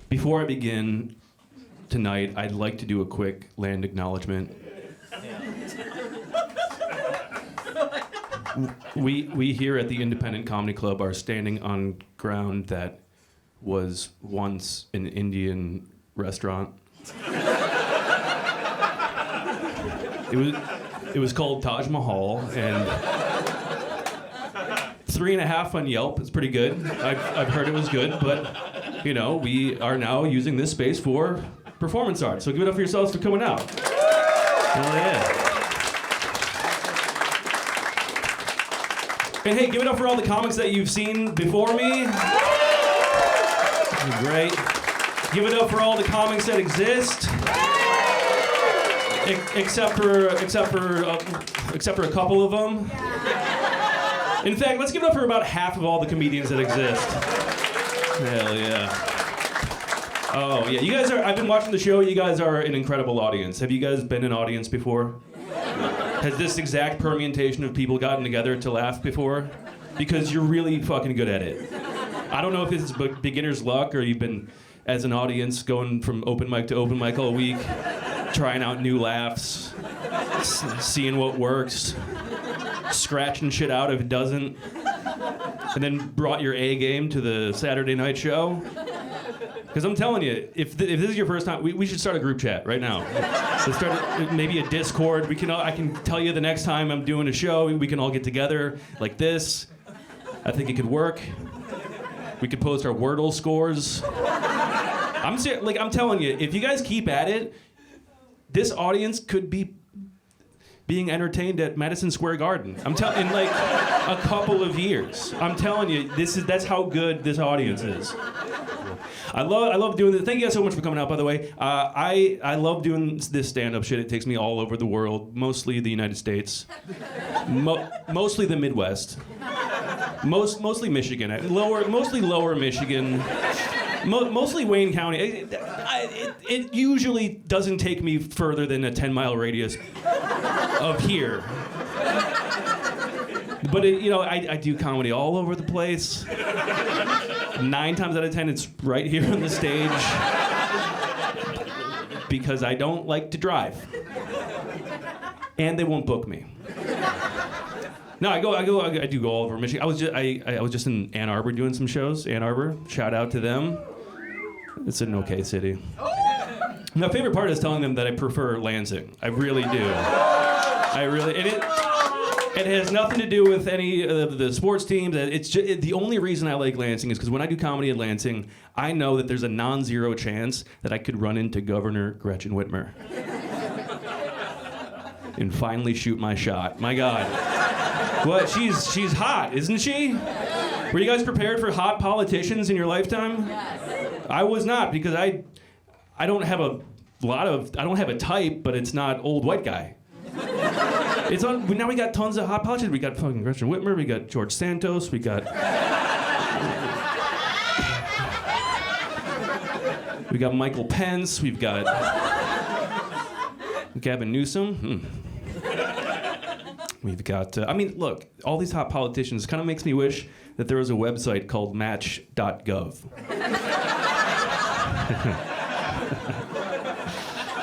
Before I begin tonight, I'd like to do a quick land acknowledgement. We here at the Independent Comedy Club are standing on ground that was once an Indian restaurant. It was called Taj Mahal, and 3.5 on Yelp. It's pretty good. I've heard it was good, but you know, we are now using this space for performance art. So give it up for yourselves for coming out. Hell yeah. And hey, give it up for all the comics that you've seen before me. Great. Give it up for all the comics that exist. Except for a couple of them. In fact, let's give it up for about half of all the comedians that exist. Hell yeah. Oh yeah, you guys are. I've been watching the show. You guys are an incredible audience. Have you guys been an audience before? Has this exact permutation of people gotten together to laugh before? Because you're really fucking good at it. I don't know if it's beginner's luck or you've been, as an audience, going from open mic to open mic all week, trying out new laughs, seeing what works, scratching shit out if it doesn't, and then brought your A game to the Saturday night show. Because I'm telling you, if this is your first time, we should start a group chat right now. So start maybe a Discord. I can tell you the next time I'm doing a show, we can all get together like this. I think it could work. We could post our Wordle scores. I'm telling you, if you guys keep at it, this audience could be being entertained at Madison Square Garden. In like a couple of years. I'm telling you, that's how good this audience is. I love doing this. Thank you guys so much for coming out, by the way. I love doing this stand-up shit. It takes me all over the world, mostly the United States, mostly the Midwest, mostly Michigan, mostly lower Michigan, mostly Wayne County. It usually doesn't take me further than a 10-mile radius of here. But I do comedy all over the place. 9 times out of 10, it's right here on the stage because I don't like to drive, and they won't book me. No, I do go all over Michigan. I was just in Ann Arbor doing some shows. Ann Arbor, shout out to them. It's an okay city. My favorite part is telling them that I prefer Lansing. I really do. It has nothing to do with any of the sports teams. It's just, the only reason I like Lansing is because when I do comedy at Lansing, I know that there's a non-zero chance that I could run into Governor Gretchen Whitmer and finally shoot my shot. My God. What? She's hot, isn't she? Were you guys prepared for hot politicians in your lifetime? Yes. I was not, because I don't have a type, but it's not old white guy. Now we got tons of hot politicians. We got fucking Gretchen Whitmer. We got George Santos. We got Michael Pence. We've got Gavin Newsom. We've got. Look, all these hot politicians kind of makes me wish that there was a website called Match.gov.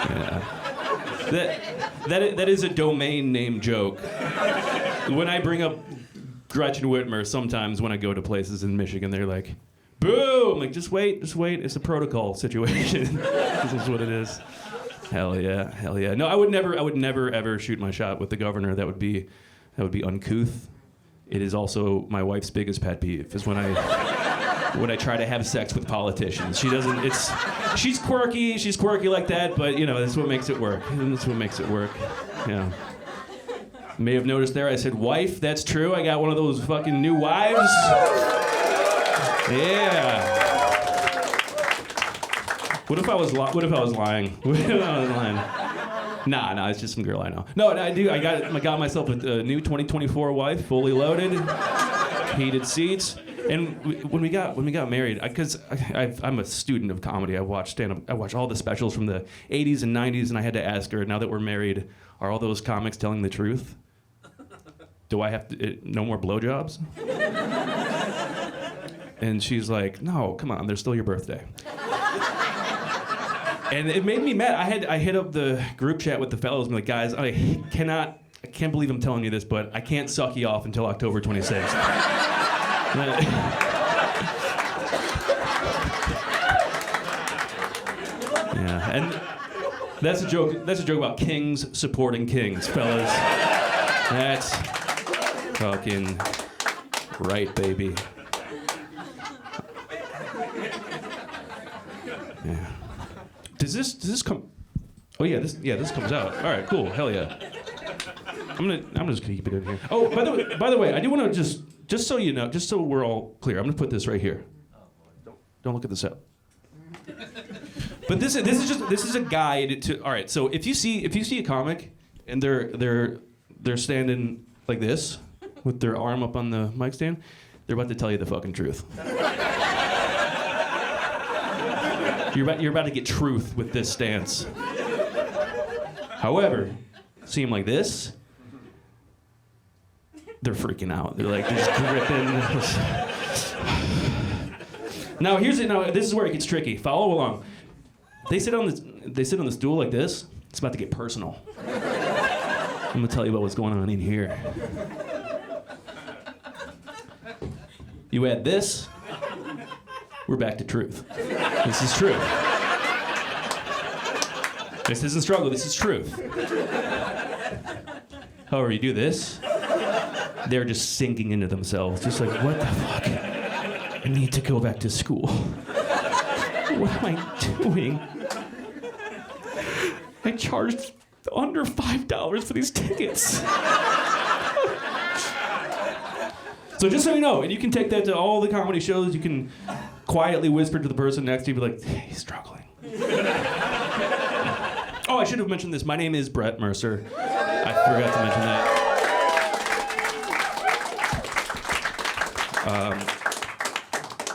Yeah. That is a domain name joke. When I bring up Gretchen Whitmer, sometimes when I go to places in Michigan, they're like, boo! I'm like, just wait. It's a protocol situation. This is what it is. Hell yeah. No, I would never ever shoot my shot with the governor. That would be uncouth. It is also my wife's biggest pet peeve, is when I try to have sex with politicians. She's quirky like that, but that's what makes it work. Yeah. May have noticed there I said wife. That's true. I got one of those fucking new wives. Yeah. What if I was lying? Nah, it's just some girl I know. No, I do. I got myself a new 2024 wife, fully loaded, heated seats. And when we got married, because I'm a student of comedy, I watch stand-up. I watch all the specials from the 80s and 90s, and I had to ask her, now that we're married, are all those comics telling the truth? Do I have to no more blowjobs? And she's like, no, come on, they're still your birthday. And it made me mad. I hit up the group chat with the fellows and be like, guys, I can't believe I'm telling you this, but I can't suck you off until October 26th. Yeah, and that's a joke. That's a joke about kings supporting kings, fellas. That's fucking right, baby. Yeah. Does this come? Oh yeah, this comes out. All right, cool. Hell yeah. I'm just gonna keep it in here. Oh, by the way, I do want to just so you know, just so we're all clear, I'm gonna put this right here. Don't look at this out. But this is a guide to. All right, so if you see a comic and they're standing like this with their arm up on the mic stand, they're about to tell you the fucking truth. You're about to get truth with this stance. However, see them like this, they're freaking out. They're like just gripping. Now this is where it gets tricky. Follow along. They sit on the stool like this. It's about to get personal. I'm gonna tell you about what's going on in here. You add this, we're back to truth. This is truth. This isn't struggle, this is truth. However, you do this, they're just sinking into themselves, just like, what the fuck? I need to go back to school. What am I doing? I charged under $5 for these tickets. So just so you know, and you can take that to all the comedy shows, you can quietly whisper to the person next to you, be like, hey, he's struggling. Oh, I should have mentioned this. My name is Brett Mercer. I forgot to mention that.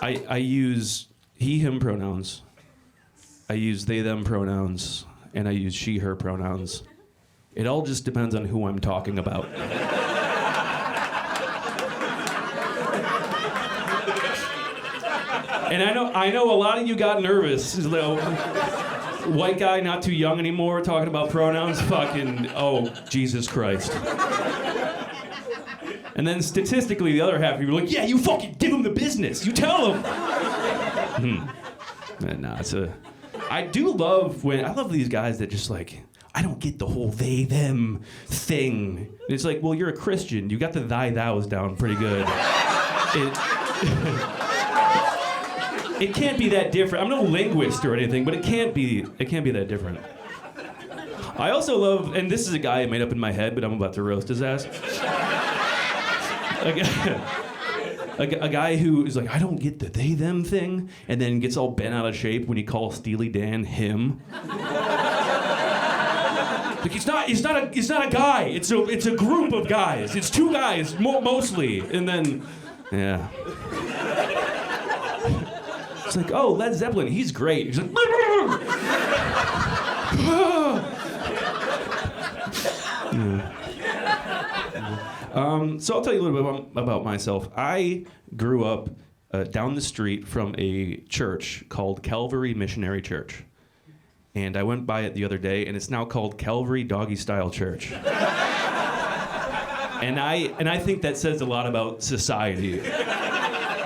I use he, him pronouns. I use they, them pronouns. And I use she, her pronouns. It all just depends on who I'm talking about. And I know a lot of you got nervous. White guy, not too young anymore, talking about pronouns. Fucking, oh, Jesus Christ. And then statistically, the other half of you were like, yeah, you fucking give him the business. You tell him. Nah, I love these guys that just like, I don't get the whole they, them thing. It's like, well, you're a Christian. You got the thy, thous down pretty good. It can't be that different. I'm no linguist or anything, but it can't be that different. I also love, and this is a guy I made up in my head, but I'm about to roast his ass. A guy who is like, I don't get the they, them thing, and then gets all bent out of shape when he calls Steely Dan him. Like he's not a guy. It's a group of guys. It's two guys mostly, and then yeah. It's like, oh, Led Zeppelin, he's great. He's like, so I'll tell you a little bit about myself. I grew up down the street from a church called Calvary Missionary Church. And I went by it the other day, and it's now called Calvary Doggy Style Church. And I think that says a lot about society.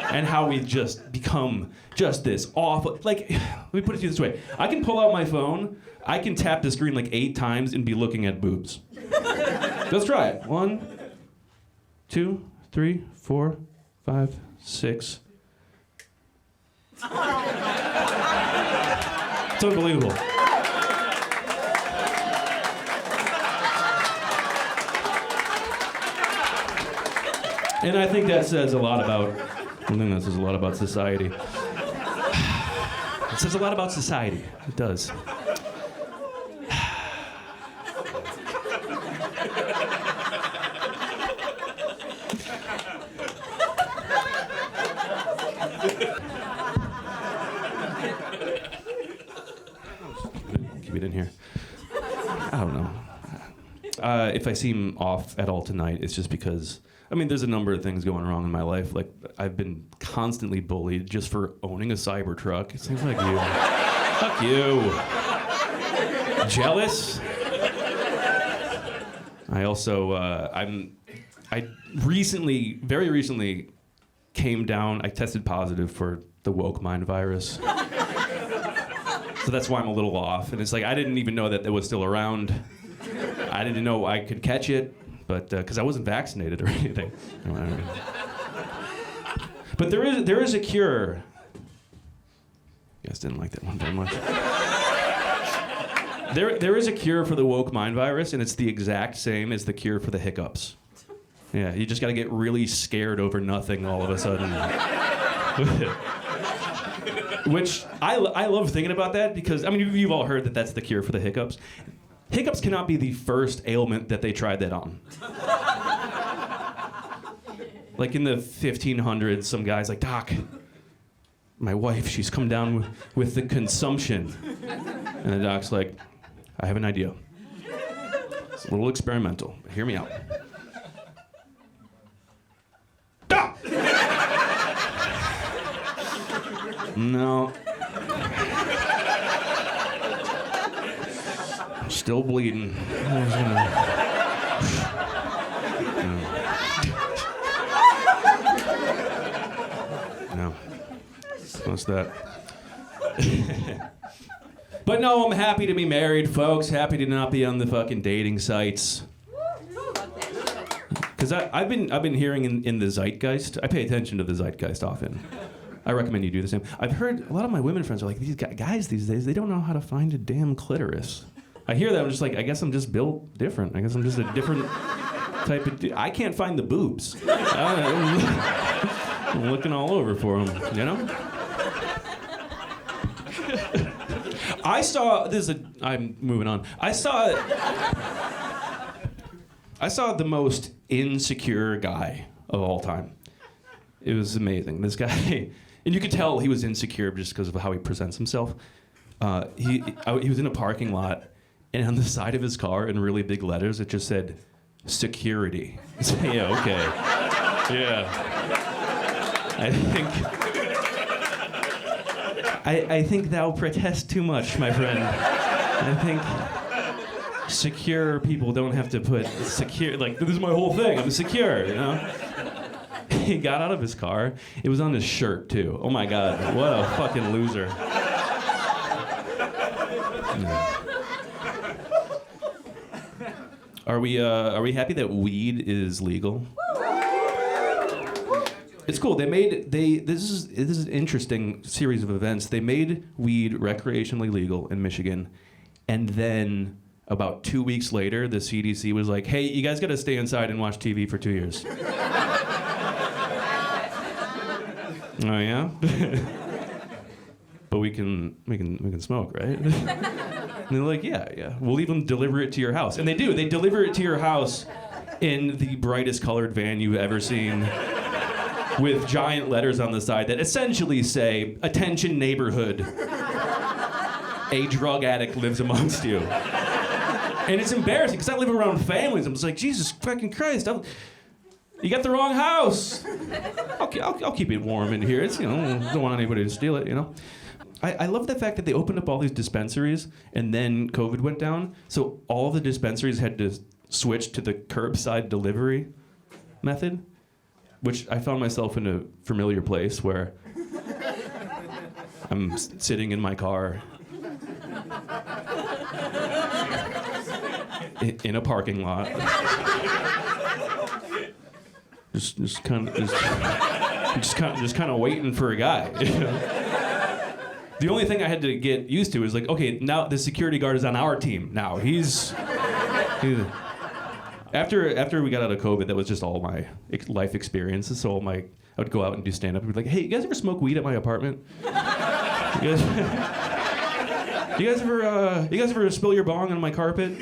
And how we've just become just this awful. Like, let me put it to you this way. I can pull out my phone, I can tap the screen like 8 times and be looking at boobs. Let's try it. 1, 2, 3, 4, 5, 6. It's unbelievable. And I think that says a lot about society. It says a lot about society. It does. Keep it in here. I don't know. If I seem off at all tonight, it's just because there's a number of things going wrong in my life. Like, I've been constantly bullied just for owning a Cybertruck. It seems like you. Fuck you. Jealous. I also, I recently, very recently, came down, I tested positive for the woke mind virus. So that's why I'm a little off. And it's like, I didn't even know that it was still around. I didn't know I could catch it, but, because I wasn't vaccinated or anything. But there is a cure. You guys didn't like that one very much. There is a cure for the woke mind virus, and it's the exact same as the cure for the hiccups. Yeah, you just got to get really scared over nothing all of a sudden. Which I love thinking about that because, I mean, you've all heard that that's the cure for the hiccups. Hiccups cannot be the first ailment that they tried that on. Like in the 1500s, some guy's like, Doc, my wife, she's come down with the consumption. And the doc's like, I have an idea. It's a little experimental. Hear me out. Ah! No. I'm still bleeding. No. What's that? But no, I'm happy to be married, folks. Happy to not be on the fucking dating sites. Because I've been hearing in the zeitgeist. I pay attention to the zeitgeist often. I recommend you do the same. I've heard a lot of my women friends are like, these guys these days, they don't know how to find a damn clitoris. I hear that, I'm just like, I guess I'm just built different. I guess I'm just a different type of I can't find the boobs. I'm looking all over for them, you know? I'm moving on. I saw the most insecure guy of all time. It was amazing. This guy, and you could tell he was insecure just because of how he presents himself. He was in a parking lot, and on the side of his car, in really big letters, it just said, "Security." Yeah, okay. Yeah. I think thou protest too much, my friend. I think secure people don't have to put secure, like, this is my whole thing, I'm secure, you know? He got out of his car, it was on his shirt, too. Oh my God, what a fucking loser. Are we happy that weed is legal? It's cool. This is an interesting series of events. They made weed recreationally legal in Michigan, and then about 2 weeks later, the CDC was like, "Hey, you guys got to stay inside and watch TV for 2 years." Oh yeah. But we can smoke, right? And they're like, yeah. We'll even deliver it to your house, and they do. They deliver it to your house in the brightest colored van you've ever seen, with giant letters on the side that essentially say, "Attention neighborhood, a drug addict lives amongst you." And it's embarrassing, because I live around families. I'm just like, Jesus fucking Christ, you got the wrong house. I'll keep it warm in here. It's, you know, don't want anybody to steal it, you know? I love the fact that they opened up all these dispensaries, and then COVID went down, so all the dispensaries had to switch to the curbside delivery method. Which I found myself in a familiar place where I'm sitting in my car in a parking lot, just kind of waiting for a guy. You know? The only thing I had to get used to is like, okay, now the security guard is on our team. Now he's After we got out of COVID, that was just all my life experiences. So I would go out and do stand-up and be like, "Hey, you guys ever smoke weed at my apartment? You guys ever spill your bong on my carpet?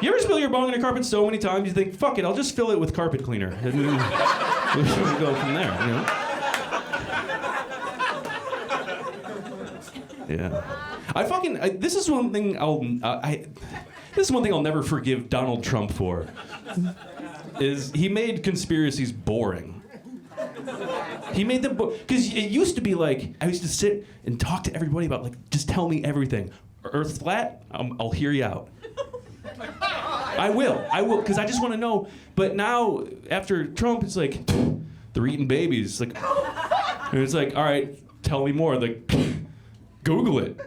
You ever spill your bong on your carpet so many times you think, fuck it, I'll just fill it with carpet cleaner, and we'll go from there, you know?" Yeah. This is one thing I'll never forgive Donald Trump for. Is he made conspiracies boring. He made them because it used to be like I used to sit and talk to everybody about, like, just tell me everything. Earth's flat, I'll hear you out. I will, because I just want to know. But now, after Trump, it's like, they're eating babies. Like, and it's like, all right, tell me more. Like, Google it.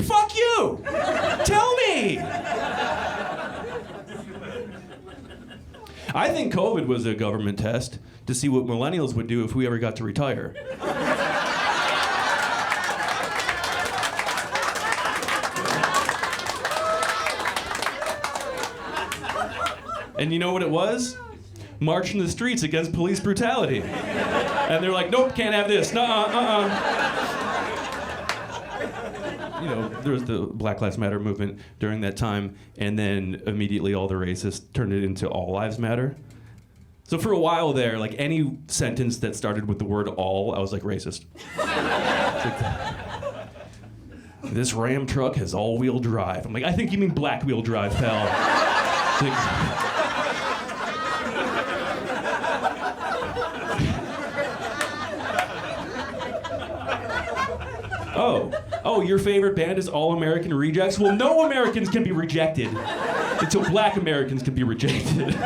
Fuck you! Tell me! I think COVID was a government test to see what millennials would do if we ever got to retire. And you know what it was? Marching the streets against police brutality. And they're like, nope, can't have this. You know, there was the Black Lives Matter movement during that time, and then immediately all the racists turned it into All Lives Matter. So for a while there, like any sentence that started with the word all, I was like, racist. This Ram truck has all-wheel drive. I'm like, I think you mean black-wheel drive, pal. Oh, your favorite band is All American Rejects? Well, no Americans can be rejected until black Americans can be rejected.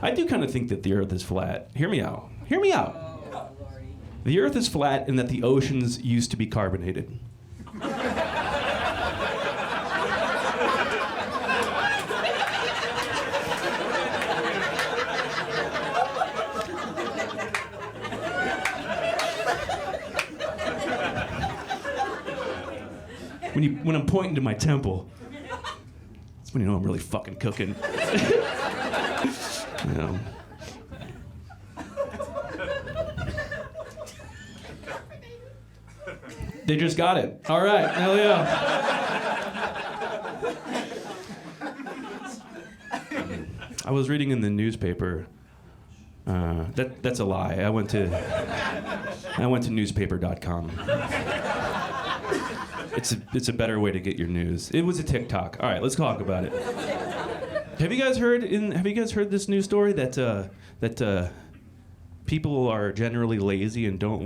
I do kind of think that the Earth is flat. Hear me out. Hear me out. The Earth is flat and that the oceans used to be carbonated. When I'm pointing to my temple, that's when you know I'm really fucking cooking. You know. They just got it. All right, hell yeah. I was reading in the newspaper. That's a lie. I went to newspaper.com. It's a better way to get your news. It was a TikTok. All right, let's talk about it. Have you guys heard this news story that people are generally lazy and don't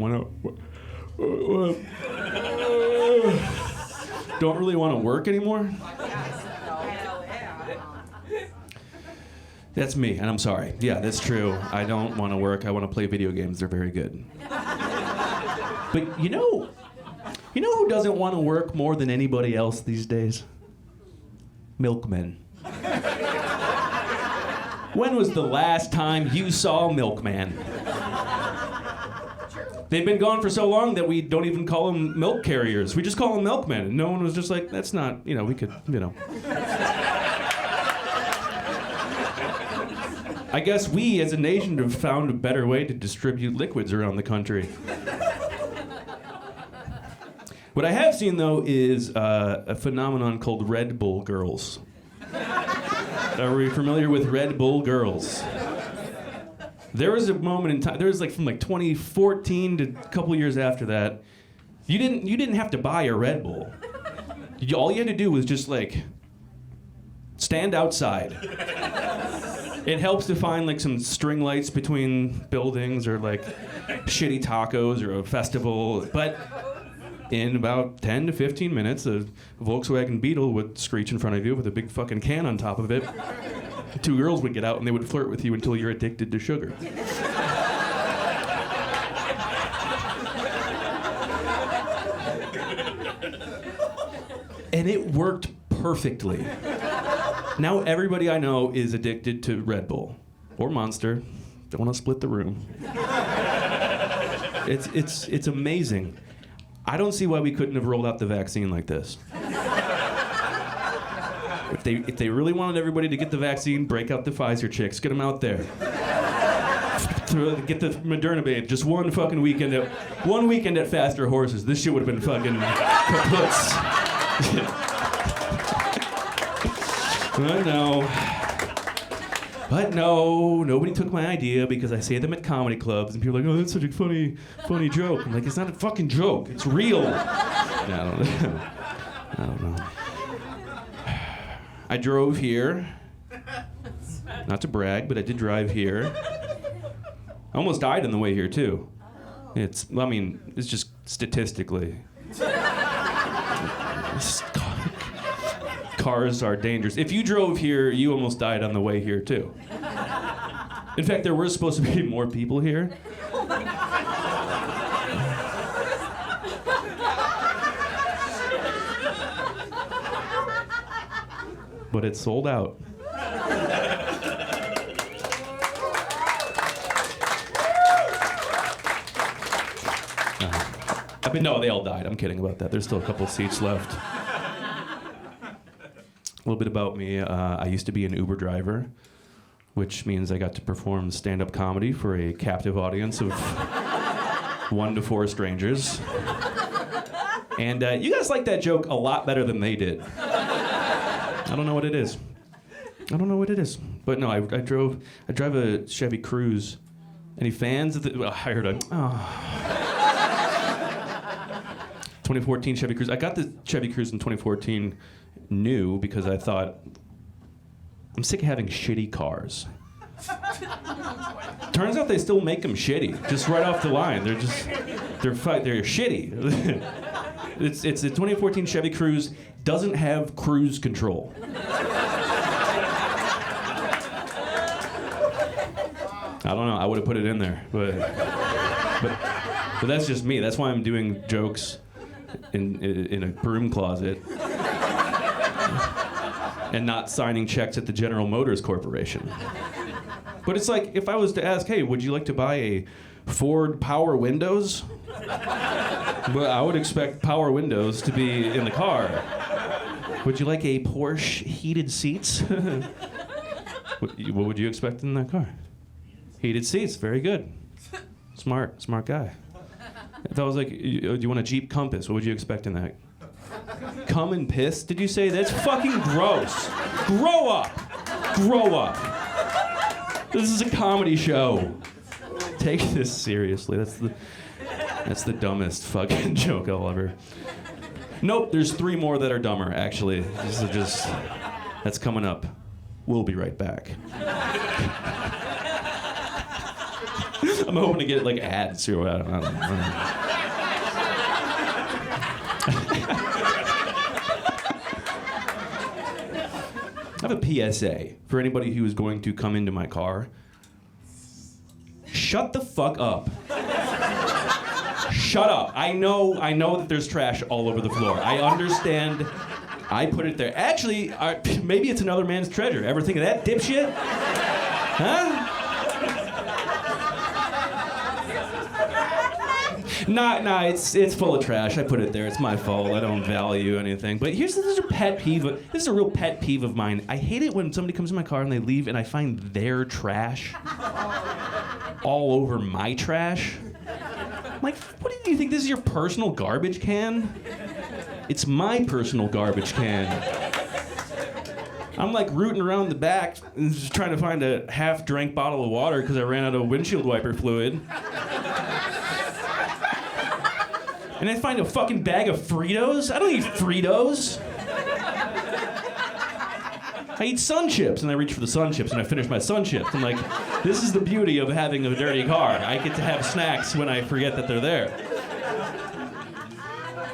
really want to work anymore? That's me, and I'm sorry. Yeah, that's true. I don't want to work. I want to play video games. They're very good. But you know who doesn't want to work more than anybody else these days? Milkmen. When was the last time you saw a milkman? They've been gone for so long that we don't even call them milk carriers. We just call them milkmen. And no one was just like, that's not, we could. I guess we as a nation have found a better way to distribute liquids around the country. What I have seen, though, is a phenomenon called Red Bull girls. Are we familiar with Red Bull girls? There was a moment in time, from 2014 to a couple years after that, you didn't have to buy a Red Bull. All you had to do was just stand outside. It helps to find some string lights between buildings or shitty tacos or a festival, but in about 10 to 15 minutes, a Volkswagen Beetle would screech in front of you with a big fucking can on top of it. Two girls would get out and they would flirt with you until you're addicted to sugar. And it worked perfectly. Now everybody I know is addicted to Red Bull or Monster. Don't want to split the room. It's amazing. I don't see why we couldn't have rolled out the vaccine like this. If they really wanted everybody to get the vaccine, break out the Pfizer chicks, get them out there. Get the Moderna babe. Just one fucking weekend at Faster Horses. This shit would have been fucking kaputs. But no, nobody took my idea because I say them at comedy clubs and people are like, oh, that's such a funny joke. I'm like, it's not a fucking joke. It's real. I don't know. I drove here. Not to brag, but I did drive here. I almost died on the way here, too. It's just statistically. Cars are dangerous. If you drove here, you almost died on the way here, too. In fact, there were supposed to be more people here. But it's sold out. No, they all died. I'm kidding about that. There's still a couple seats left. A little bit about me. I used to be an Uber driver, which means I got to perform stand-up comedy for a captive audience of 1 to 4 strangers. And you guys like that joke a lot better than they did. I don't know what it is. But no, I drive a Chevy Cruze. Any fans of the? Well, I heard a. Oh. 2014 Chevy Cruze. I got the Chevy Cruze in 2014 new because I thought, I'm sick of having shitty cars. Turns out they still make them shitty, just right off the line. They're shitty. It's a 2014 Chevy Cruze, doesn't have cruise control. I don't know, I would have put it in there, but that's just me. That's why I'm doing jokes in a broom closet and not signing checks at the General Motors Corporation. But it's like, if I was to ask, hey, would you like to buy a Ford Power Windows? Well, I would expect Power Windows to be in the car. Would you like a Porsche heated seats? What would you expect in that car? Heated seats, very good. Smart guy. If I was like, do you want a Jeep Compass? What would you expect in that? Cum and piss, did you say? That's fucking gross. Grow up. This is a comedy show. Take this seriously. That's the dumbest fucking joke I'll ever. Nope, there's 3 more that are dumber, actually. That's coming up. We'll be right back. I'm hoping to get like ads or I don't know. I have a PSA for anybody who is going to come into my car. Shut the fuck up. Shut up. I know that there's trash all over the floor. I understand. I put it there. Actually, maybe it's another man's treasure. Ever think of that, dipshit? Huh? Nah, it's full of trash. I put it there. It's my fault. I don't value anything. But this is a pet peeve. This is a real pet peeve of mine. I hate it when somebody comes in my car and they leave and I find their trash all over my trash. I'm like, what do you think? This is your personal garbage can? It's my personal garbage can. I'm like rooting around the back and just trying to find a half-drank bottle of water because I ran out of windshield wiper fluid. And I find a fucking bag of Fritos. I don't eat Fritos. I eat Sun Chips, and I reach for the Sun Chips, and I finish my Sun Chips. I'm like, this is the beauty of having a dirty car. I get to have snacks when I forget that they're there.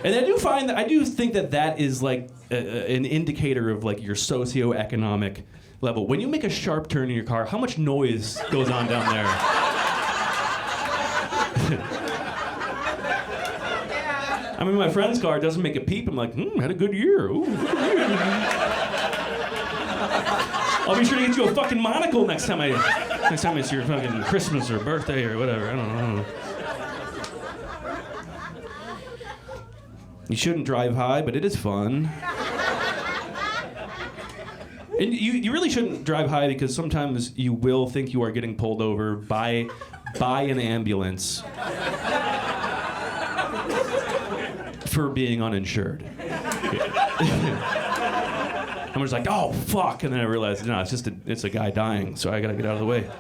And I do think that is like an indicator of like your socioeconomic level. When you make a sharp turn in your car, how much noise goes on down there? I mean, my friend's car doesn't make a peep. I'm like, had a good year. Ooh, good year. I'll be sure to get you a fucking monocle next time it's your fucking Christmas or birthday or whatever. I don't know. You shouldn't drive high, but it is fun. And you really shouldn't drive high because sometimes you will think you are getting pulled over by an ambulance for being uninsured. I'm just like, oh fuck, and then I realized, no, it's a guy dying, so I gotta get out of the way.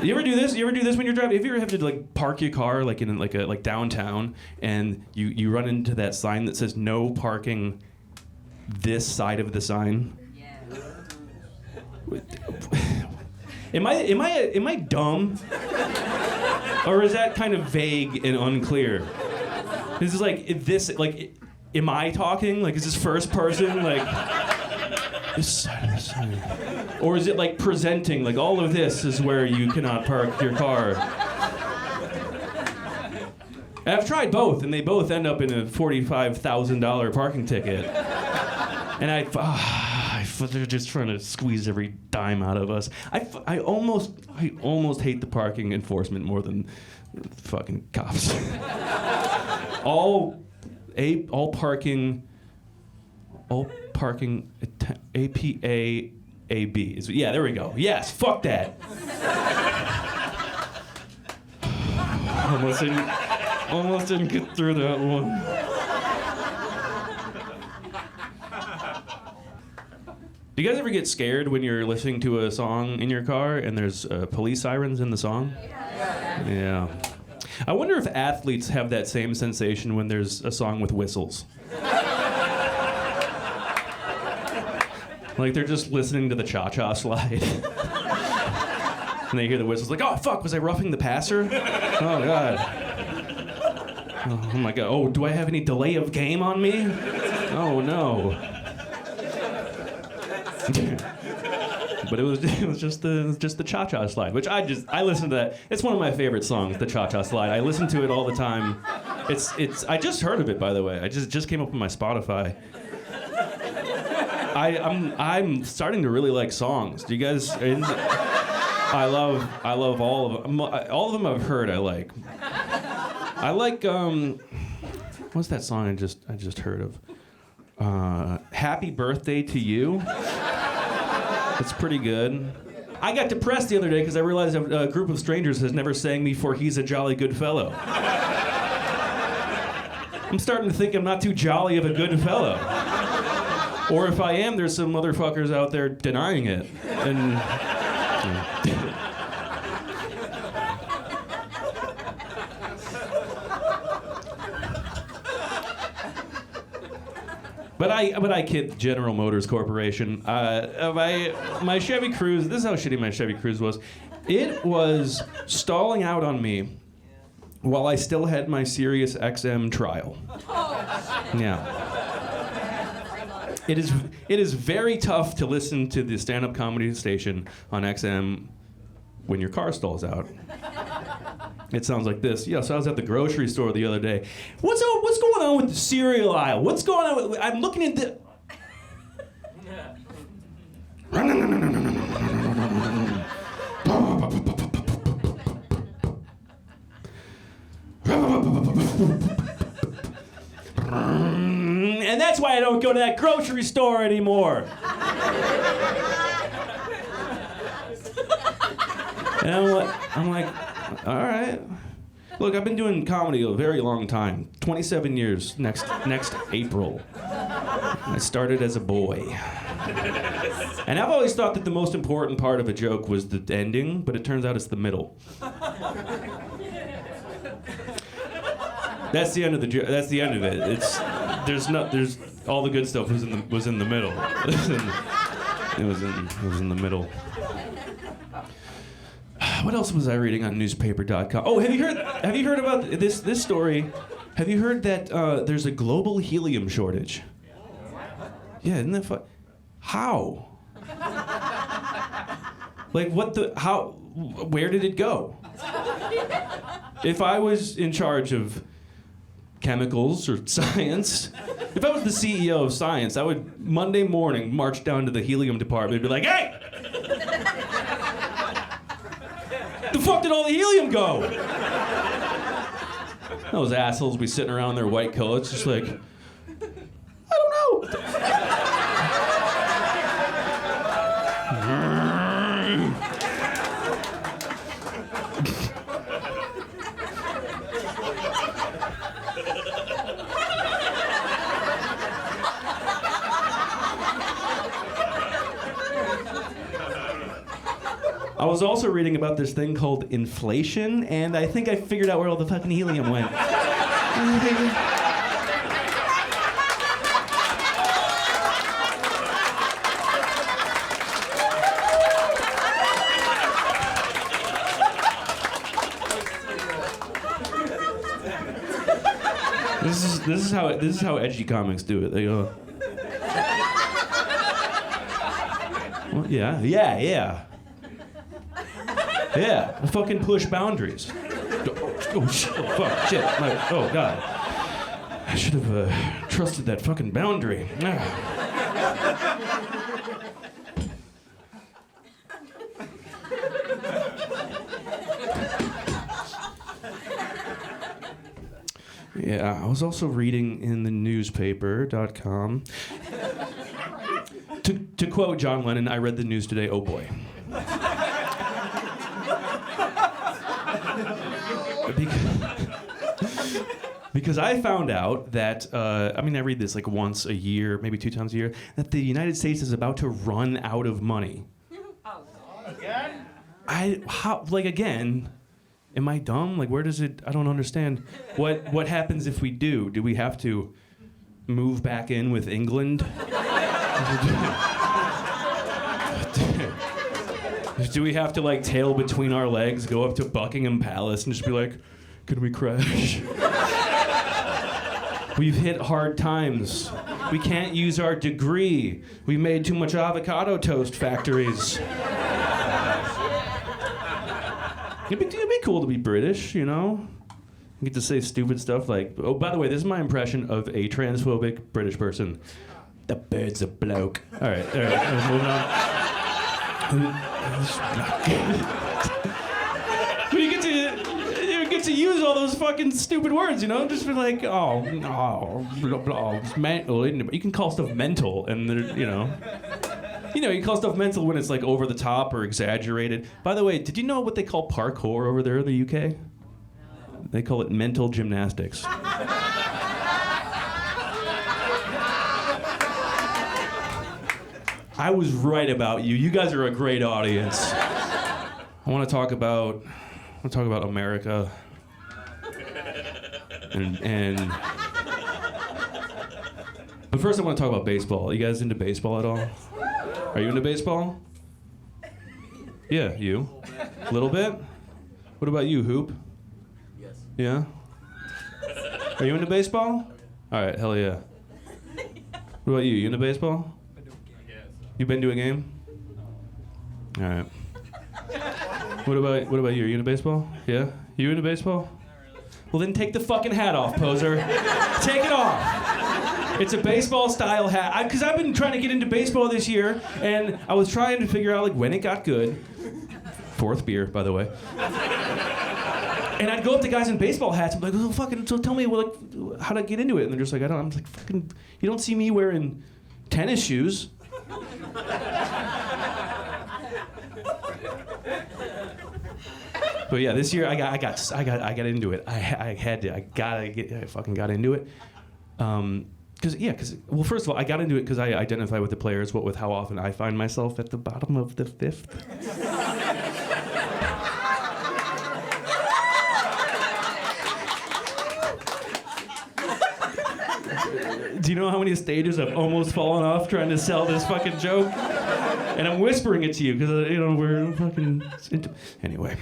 You ever do this? When you're driving? Have you ever have to like park your car like in like downtown, and you run into that sign that says no parking this side of the sign? Yeah. Am I dumb? Or is that kind of vague and unclear? Is this like, am I talking? Like, is this first person? Like, this side. Or is it like presenting? Like, all of this is where you cannot park your car. And I've tried both, and they both end up in a $45,000 parking ticket. And they're just trying to squeeze every dime out of us. I almost hate the parking enforcement more than fucking cops. all parking APA AB. Yeah, there we go. Yes, fuck that. Almost didn't get through that one. Do you guys ever get scared when you're listening to a song in your car and there's police sirens in the song? Yeah. I wonder if athletes have that same sensation when there's a song with whistles. Like they're just listening to the cha-cha slide. And they hear the whistles like, oh fuck, was I roughing the passer? Oh god. Oh my god. Oh, do I have any delay of game on me? Oh no. But it was just the cha-cha slide, which I listen to that. It's one of my favorite songs, the cha-cha slide. I listen to it all the time. I just heard of it, by the way. I just came up on my Spotify. I'm starting to really like songs. Do you guys? I love all of them. All of them I've heard. I like. I like what's that song I just heard of? Happy Birthday to You. It's pretty good. I got depressed the other day because I realized a group of strangers has never sang me For He's a Jolly Good Fellow. I'm starting to think I'm not too jolly of a good fellow. Or if I am, there's some motherfuckers out there denying it. And But I kid General Motors Corporation. My Chevy Cruze, this is how shitty my Chevy Cruze was. It was stalling out on me while I still had my Sirius XM trial. Yeah. It is very tough to listen to the stand-up comedy station on XM when your car stalls out. It sounds like this. Yeah, so I was at the grocery store the other day. What's going on with the cereal aisle? What's going on with... I'm looking at the... And that's why I don't go to that grocery store anymore. And I'm like, all right. Look, I've been doing comedy a very long time. 27 years next April. I started as a boy. And I've always thought that the most important part of a joke was the ending, but it turns out it's the middle. That's the end of the joke. That's the end of it. There's all the good stuff was in the middle. It was in the middle. What else was I reading on newspaper.com? Oh, have you heard about this story? Have you heard that there's a global helium shortage? Yeah, isn't that how? Like where did it go? If I was in charge of chemicals or science, if I was the CEO of science, I would Monday morning march down to the helium department and be like, hey! The fuck did all the helium go? Those assholes be sitting around in their white coats just like, I don't know. I was also reading about this thing called inflation, and I think I figured out where all the fucking helium went. This is how edgy comics do it. They go, well, yeah. Fucking push boundaries. Oh shit! Oh god! I should have trusted that fucking boundary. Yeah, I was also reading in the newspaper.com. To quote John Lennon, I read the news today, oh boy. Because I found out that, I read this like once a year, maybe 2 times a year, that the United States is about to run out of money. Again? Again? Am I dumb? Like, where does it? I don't understand. What happens if we do? Do we have to move back in with England? Do we have to like tail between our legs, go up to Buckingham Palace, and just be like, "Can we crash? We've hit hard times. We can't use our degree. We made too much avocado toast factories." It'd be cool to be British, you know? You get to say stupid stuff like, oh, by the way, this is my impression of a transphobic British person. The bird's a bloke. All right, moving on. But you get to use all those fucking stupid words, you know? Just be like, blah, blah, it's mental. You can call stuff mental, and you know, you call stuff mental when it's like over the top or exaggerated. By the way, did you know what they call parkour over there in the UK? They call it mental gymnastics. I was right about you. You guys are a great audience. I want to talk about America. But first I want to talk about baseball. You guys into baseball at all? Are you into baseball? Yeah, you. A little bit? What about you, Hoop? Yes. Yeah? Are you into baseball? All right, hell yeah. What about you? You into baseball? You been to a game? All right. What about you? Are you into baseball? Yeah? You into baseball? Well, then take the fucking hat off, poser. Take it off. It's a baseball-style hat. Because I've been trying to get into baseball this year, and I was trying to figure out like when it got good. 4th beer, by the way. And I'd go up to guys in baseball hats and be like, so tell me how to get into it. And they're just like, I'm like, fucking, you don't see me wearing tennis shoes. But yeah, this year I got into it. I fucking got into it. Well, first of all, I got into it because I identify with the players, with how often I find myself at the bottom of the 5th. Do you know how many stages I've almost fallen off trying to sell this fucking joke? And I'm whispering it to you because, we're fucking... Anyway.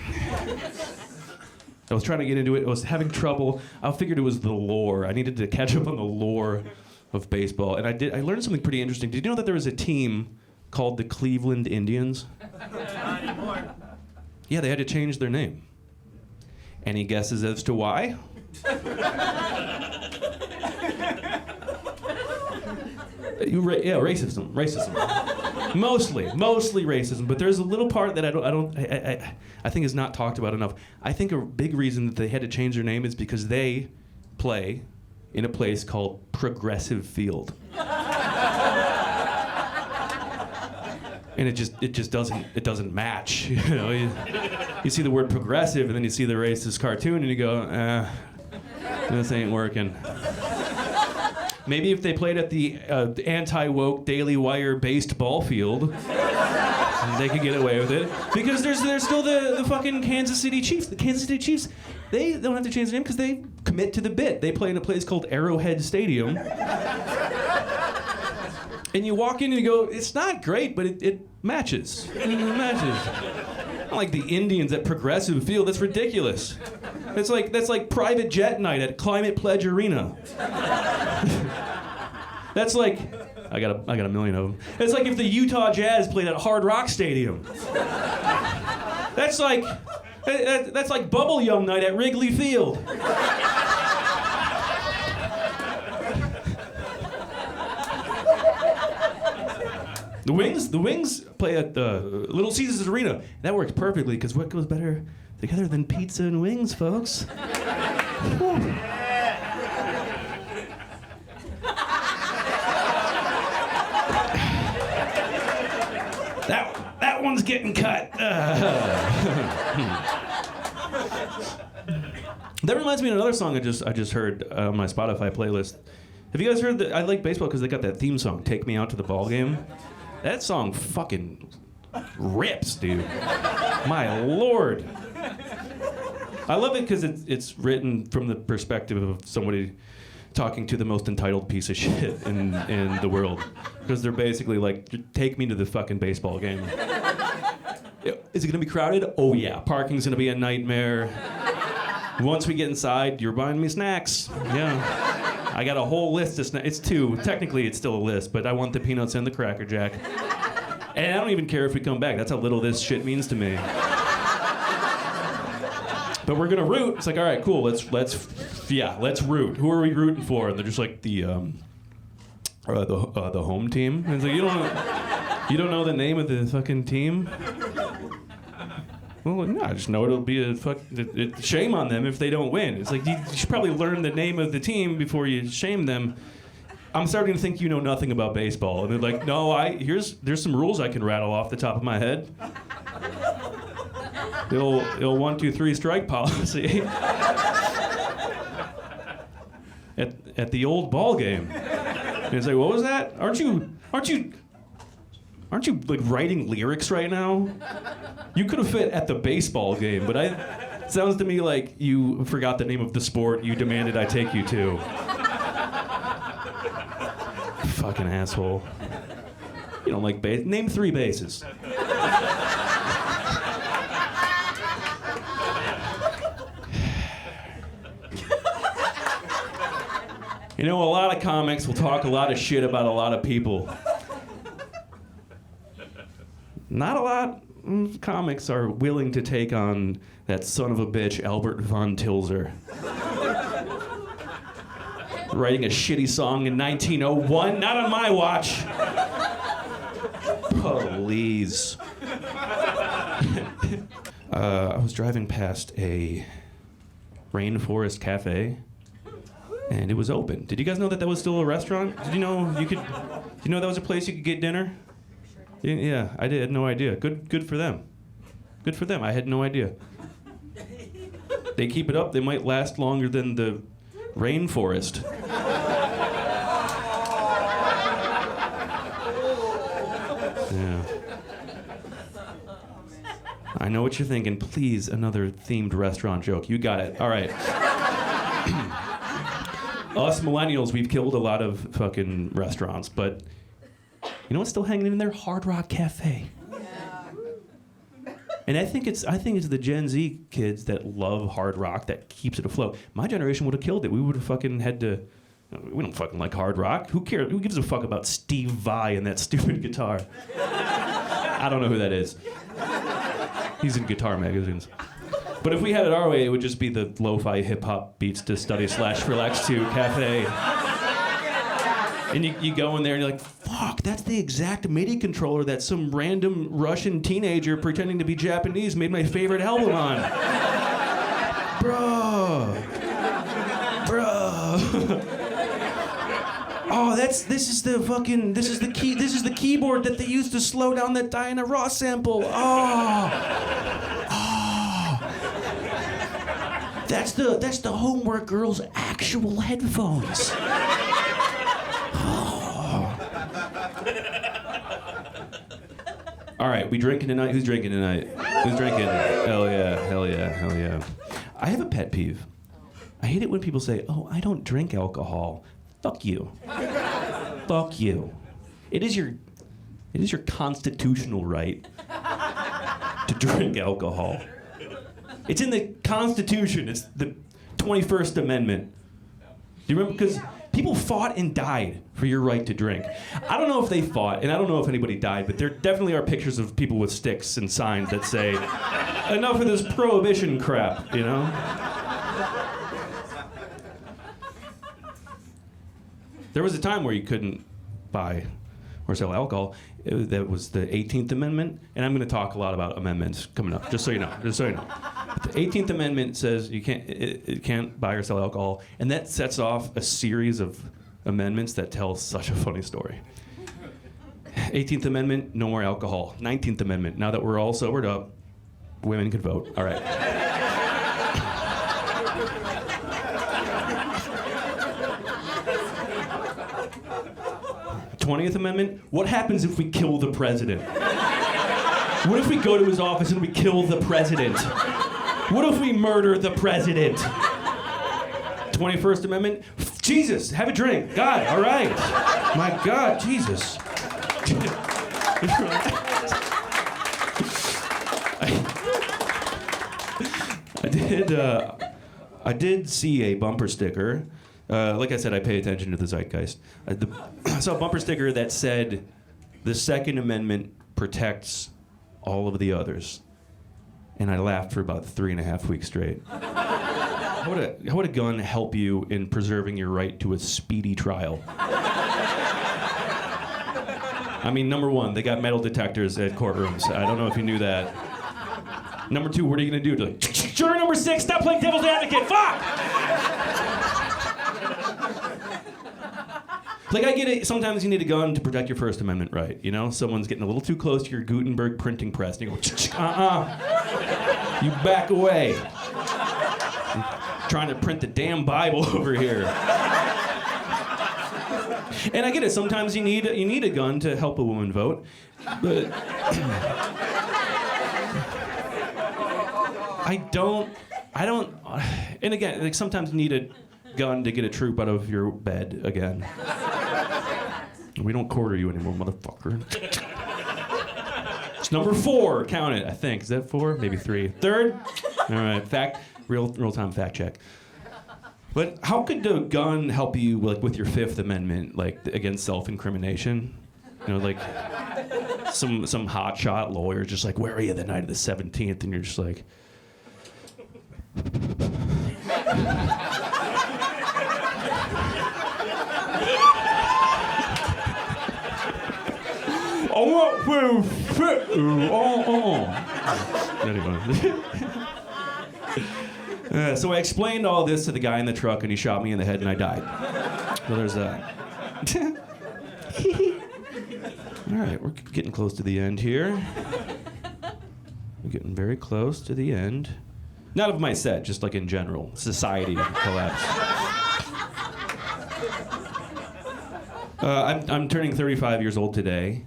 I was trying to get into it. I was having trouble. I figured it was the lore. I needed to catch up on the lore of baseball. And I learned something pretty interesting. Did you know that there was a team called the Cleveland Indians? Not anymore. Yeah, they had to change their name. Any guesses as to why? Racism. Mostly racism. But there's a little part that I think is not talked about enough. I think a big reason that they had to change their name is because they play in a place called Progressive Field. And it just doesn't match. You see the word progressive and then you see the racist cartoon and you go, this ain't working. Maybe if they played at the anti-woke Daily Wire-based ball field, they could get away with it. Because there's still the fucking Kansas City Chiefs. The Kansas City Chiefs, they don't have to change their name because they commit to the bit. They play in a place called Arrowhead Stadium. And you walk in and you go, it's not great, but it matches. It matches. Not like the Indians at Progressive Field. That's ridiculous. That's like private jet night at Climate Pledge Arena. That's like, I got a million of them. It's like if the Utah Jazz played at Hard Rock Stadium. That's like Bubble Yum night at Wrigley Field. The Wings play at the Little Caesars Arena. That works perfectly, because what goes better together than pizza and wings, folks? That one's getting cut. That reminds me of another song I just heard on my Spotify playlist. Have you guys heard that? I like baseball because they got that theme song, "Take Me Out to the Ball Game." That song fucking rips, dude. My lord. I love it because it's written from the perspective of somebody talking to the most entitled piece of shit in the world. Because they're basically like, take me to the fucking baseball game. Is it gonna be crowded? Oh yeah. Parking's gonna be a nightmare. Once we get inside, you're buying me snacks. Yeah. I got a whole list of snacks. It's 2. Technically, it's still a list, but I want the peanuts and the Cracker Jack. And I don't even care if we come back. That's how little this shit means to me. But we're gonna root. It's like, all right, cool. Let's root. Who are we rooting for? And they're just like the home team. And it's like, you don't know the name of the fucking team? Well, no, I just know it'll be shame on them if they don't win. It's like, you should probably learn the name of the team before you shame them. I'm starting to think you know nothing about baseball. And they're like, no, there's some rules I can rattle off the top of my head. The old 1, 2, 3 strike policy. At the old ball game. And it's like, what was that? Aren't you like writing lyrics right now? You could have fit at the baseball game, but it sounds to me like you forgot the name of the sport you demanded I take you to. Fucking asshole. You don't like base? Name 3 bases. You know, a lot of comics will talk a lot of shit about a lot of people. Not a lot of comics are willing to take on that son of a bitch, Albert von Tilzer. Writing a shitty song in 1901, not on my watch. Please. I was driving past a rainforest cafe, and it was open. Did you guys know that was still a restaurant? Did you know that was a place you could get dinner? Yeah, I did. I had no idea. Good for them. Good for them. I had no idea. They keep it up, they might last longer than the rainforest. Yeah. I know what you're thinking. Please, another themed restaurant joke. You got it. All right. Us millennials, we've killed a lot of fucking restaurants, but you know what's still hanging in there? Hard Rock Cafe. Yeah. And I think it's the Gen Z kids that love hard rock that keeps it afloat. My generation would have killed it. We would have fucking had to. We don't fucking like hard rock. Who cares? Who gives a fuck about Steve Vai and that stupid guitar? I don't know who that is. He's in guitar magazines. But if we had it our way, it would just be the lo-fi hip-hop beats to study/relax to cafe. And you go in there and you're like, fuck, that's the exact MIDI controller that some random Russian teenager pretending to be Japanese made my favorite album on. Bro. Oh, this is the keyboard that they used to slow down that Diana Ross sample. That's the Homework Girl's actual headphones. All right, we drinking tonight? Who's drinking tonight? Who's drinking? Hell yeah. I have a pet peeve. I hate it when people say, oh, I don't drink alcohol. Fuck you. Fuck you. It is your constitutional right to drink alcohol. It's in the Constitution. It's the 21st Amendment. Do you remember? Because people fought and died for your right to drink. I don't know if they fought, and I don't know if anybody died, but there definitely are pictures of people with sticks and signs that say, enough of this prohibition crap, you know? There was a time where you couldn't buy or sell alcohol. That was the 18th Amendment, and I'm going to talk a lot about amendments coming up, just so you know. But the 18th Amendment says you can't buy or sell alcohol, and that sets off a series of amendments that tell such a funny story. 18th Amendment, no more alcohol. 19th Amendment, now that we're all sobered up, women can vote. All right. 20th Amendment, what happens if we kill the president? What if we go to his office and we kill the president? What if we murder the president? 21st Amendment, Jesus, have a drink. God, all right. My God, Jesus. I did see a bumper sticker. Like I said, I pay attention to the zeitgeist. I saw a bumper sticker that said, "The Second Amendment protects all of the others." And I laughed for about 3.5 weeks straight. How would a gun help you in preserving your right to a speedy trial? I mean, number one, they got metal detectors at courtrooms. I don't know if you knew that. Number two, what are you gonna do? Like, juror number 6, stop playing devil's advocate, fuck! Like, I get it, sometimes you need a gun to protect your First Amendment right, you know? Someone's getting a little too close to your Gutenberg printing press, and you go, you back away. I'm trying to print the damn Bible over here. And I get it, sometimes you need a gun to help a woman vote, but I don't, and again, like, sometimes you need a gun to get a troop out of your bed again. We don't quarter you anymore, motherfucker. It's number 4, count it, I think. Is that 4? Maybe 3. Third? All right, real-time fact check. But how could the gun help you, like, with your Fifth Amendment, like, against self-incrimination? You know, like, some hotshot lawyer just like, where are you the night of the 17th? And you're just like... So I explained all this to the guy in the truck, and he shot me in the head, and I died. So there's that. All right, we're getting close to the end here. We're getting very close to the end. Not of my set, just like in general. Society collapse. I'm turning 35 years old today.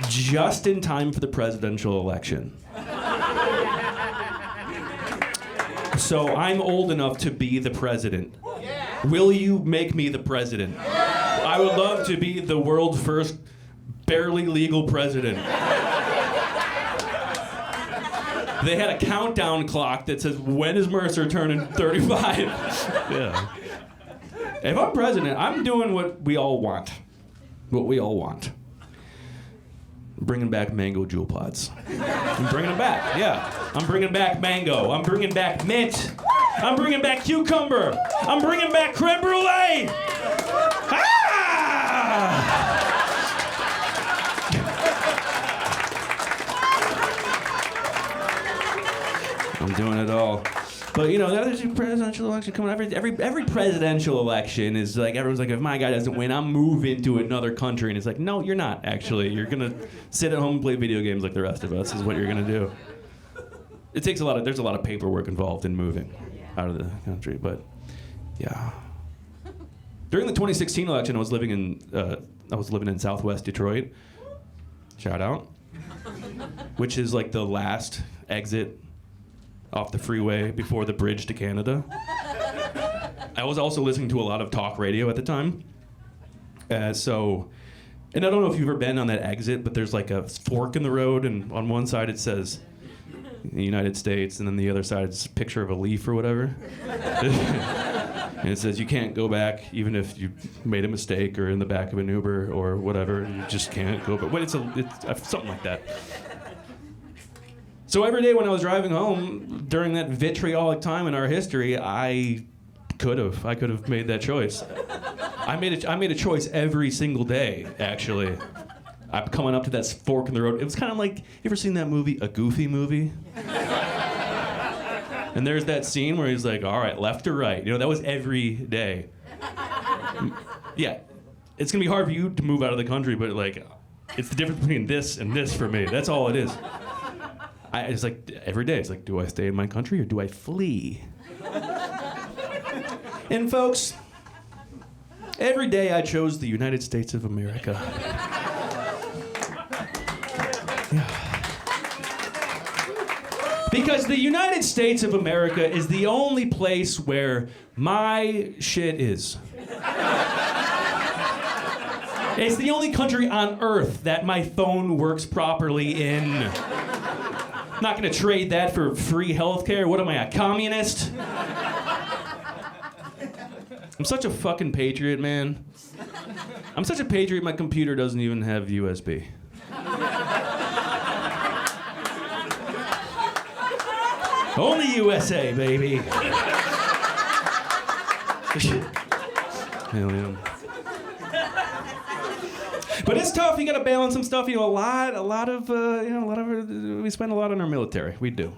Just in time for the presidential election. So I'm old enough to be the president. Will you make me the president? I would love to be the world's first barely legal president. They had a countdown clock that says, when is Mercer turning 35? Yeah. If I'm president, I'm doing what we all want. What we all want. Bringing back mango jewel pods. I'm bringing them back, yeah. I'm bringing back mango. I'm bringing back mint. I'm bringing back cucumber. I'm bringing back creme brulee. Ah! I'm doing it all. But you know, there's a presidential election coming up. Every presidential election is like, everyone's like, if my guy doesn't win, I'm moving to another country. And it's like, no, you're not, actually. You're gonna sit at home and play video games like the rest of us, is what you're gonna do. It takes there's a lot of paperwork involved in moving out of the country, but yeah. During the 2016 election, I was living in Southwest Detroit. Shout out. Which is like the last exit off the freeway before the bridge to Canada. I was also listening to a lot of talk radio at the time. And I don't know if you've ever been on that exit, but there's like a fork in the road, and on one side it says the United States, and then the other side it's a picture of a leaf or whatever. And it says you can't go back even if you made a mistake or in the back of an Uber or whatever. You just can't go back. But it's something like that. So every day when I was driving home during that vitriolic time in our history, I could have made that choice. I made a choice every single day, actually. I'm coming up to that fork in the road. It was kind of like, you ever seen that movie, A Goofy Movie? And there's that scene where he's like, all right, left or right? You know, that was every day. Yeah, it's gonna be hard for you to move out of the country, but like, it's the difference between this and this for me. That's all it is. It's like, every day, it's like, do I stay in my country or do I flee? And folks, every day I chose the United States of America. Yeah. Because the United States of America is the only place where my shit is. It's the only country on earth that my phone works properly in. I'm not gonna trade that for free healthcare. What am I, a communist? I'm such a fucking patriot, man. I'm such a patriot, my computer doesn't even have USB. Only USA, baby. Helium. But it's tough. You gotta balance some stuff. You know, we spend a lot on our military. We do.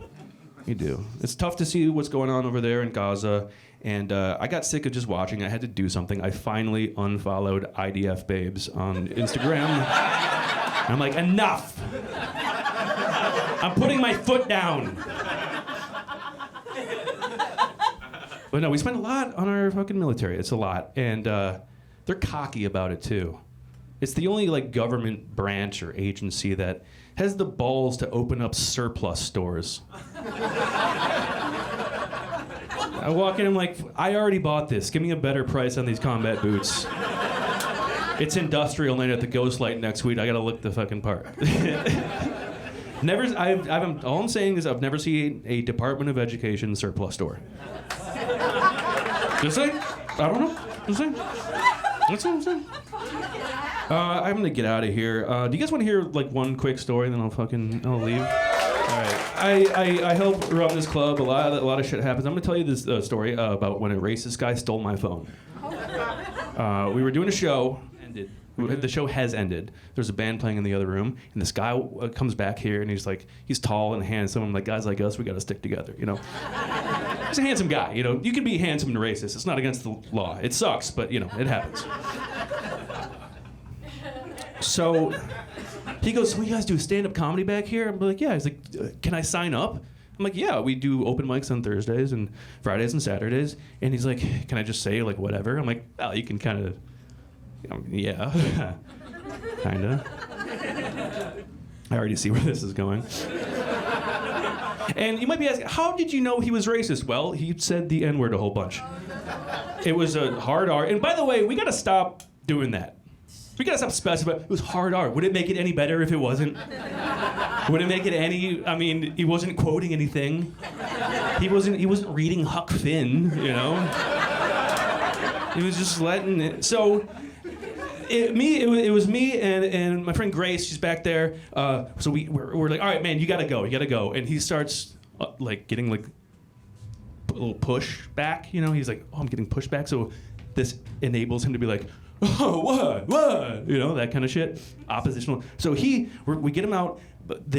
It's tough to see what's going on over there in Gaza. And I got sick of just watching. I had to do something. I finally unfollowed IDF babes on Instagram. And I'm like, enough. I'm putting my foot down. But no, we spend a lot on our fucking military. It's a lot. And they're cocky about it, too. It's the only, like, government branch or agency that has the balls to open up surplus stores. I walk in, I'm like, I already bought this. Give me a better price on these combat boots. It's industrial night at the Ghost Light next week. I gotta look the fucking part. All I'm saying is I've never seen a Department of Education surplus store. Just saying? I don't know. Just saying. That's what I'm saying. I'm gonna get out of here. Do you guys want to hear like one quick story, then I'll leave? All right. I help run this club. A lot of shit happens. I'm gonna tell you this story about when a racist guy stole my phone. We were doing a show. The show has ended. There's a band playing in the other room, and this guy comes back here, and he's tall and handsome. I'm like, guys like us, we gotta stick together, you know. He's a handsome guy, you know. You can be handsome and racist. It's not against the law. It sucks, but you know, it happens. So he goes, so you guys do stand-up comedy back here? I'm like, yeah. He's like, can I sign up? I'm like, yeah, we do open mics on Thursdays and Fridays and Saturdays. And he's like, can I just say like whatever? I'm like, well, you can kind of, yeah, kind of. I already see where this is going. And you might be asking, how did you know he was racist? Well, he said the N-word a whole bunch. It was a hard R. And by the way, we gotta stop doing that. We gotta stop specifying. It was hard R. Would it make it any better if it wasn't? Would it make it any? I mean, he wasn't quoting anything. He wasn't reading Huck Finn, you know. He was just letting it. So, it was me and my friend Grace. She's back there. So we're like, all right, man, you gotta go. And he starts like getting like a little push back. You know, he's like, oh, I'm getting pushed back. So this enables him to be like, oh, what, you know, that kind of shit, oppositional. So we get him out, but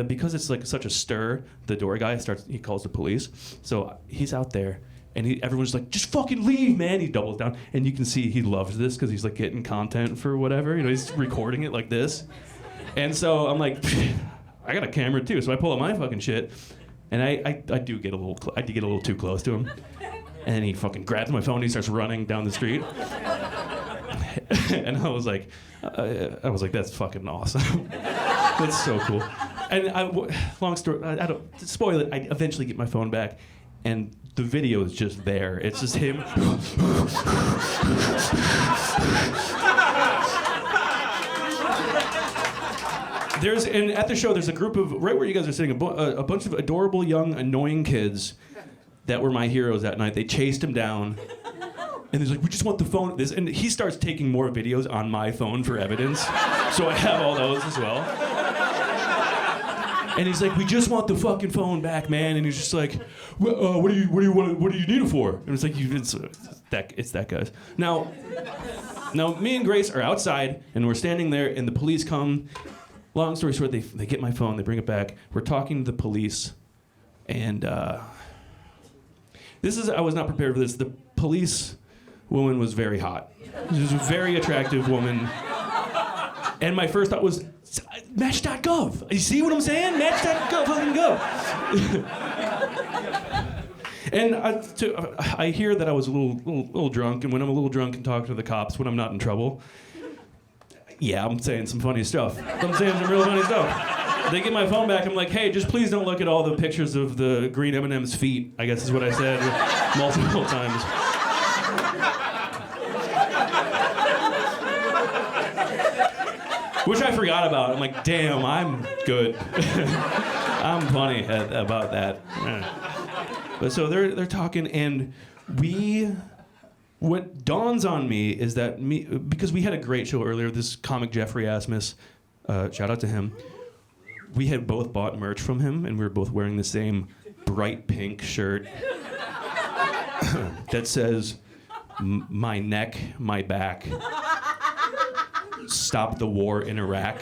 because it's like such a stir, the door guy he calls the police. So he's out there, and everyone's like, just fucking leave, man. He doubles down, and you can see he loves this because he's like getting content for whatever, you know, he's recording it like this. And so I'm like, I got a camera too, so I pull out my fucking shit, and I do get a little too close to him, and he fucking grabs my phone, and he starts running down the street. And I was like, that's fucking awesome. That's so cool. And long story, I don't spoil it. I eventually get my phone back, and the video is just there. It's just him. And at the show, there's a group of, right where you guys are sitting, a bunch of adorable, young, annoying kids that were my heroes that night. They chased him down, and he's like, we just want the phone. And he starts taking more videos on my phone for evidence, so I have all those as well. And he's like, we just want the fucking phone back, man. And he's just like, what do you need it for? And it's like, it's that guys. Now, me and Grace are outside, and we're standing there, and the police come. Long story short, they get my phone, they bring it back. We're talking to the police, and I was not prepared for this. The police woman was very hot. She was a very attractive woman. And my first thought was, Match.gov. You see what I'm saying? Match.gov, fucking go. And I hear that I was a little drunk, and when I'm a little drunk and talk to the cops when I'm not in trouble, yeah, I'm saying some funny stuff. I'm saying some real funny stuff. They get my phone back. I'm like, hey, just please don't look at all the pictures of the green M&M's feet, I guess is what I said multiple times. Which I forgot about. I'm like, damn, I'm good. I'm funny about that. But so they're talking, and what dawns on me is that because we had a great show earlier, this comic Jeffrey Asmus, shout out to him. We had both bought merch from him, and we were both wearing the same bright pink shirt that says, my neck, my back, stop the war in Iraq.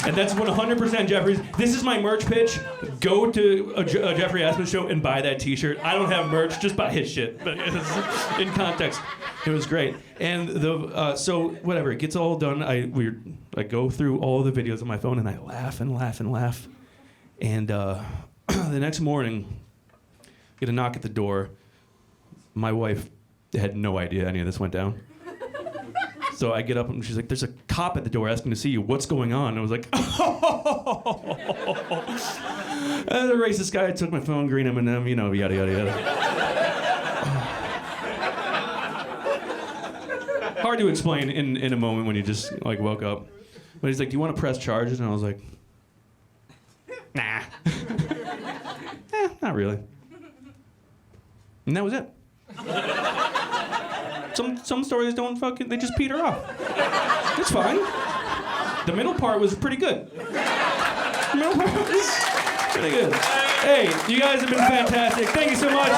And that's 100% Jeffrey's. This is my merch pitch. Go to a Jeffrey Asmus show and buy that t-shirt. I don't have merch, just buy his shit. But in context, it was great. And so whatever, it gets all done. I go through all the videos on my phone, and I laugh and laugh and laugh. And the next morning, get a knock at the door. My wife had no idea any of this went down. So I get up, and she's like, there's a cop at the door asking to see you. What's going on? And I was like, oh. And the racist guy took my phone, green M&M, yada, yada, yada. Hard to explain in a moment when you just, woke up. But he's like, do you want to press charges? And I was like, nah. Not really. And that was it. Some stories they just peter off. It's fine. The middle part was pretty good. The middle part was pretty good. Hey, you guys have been fantastic. Thank you so much.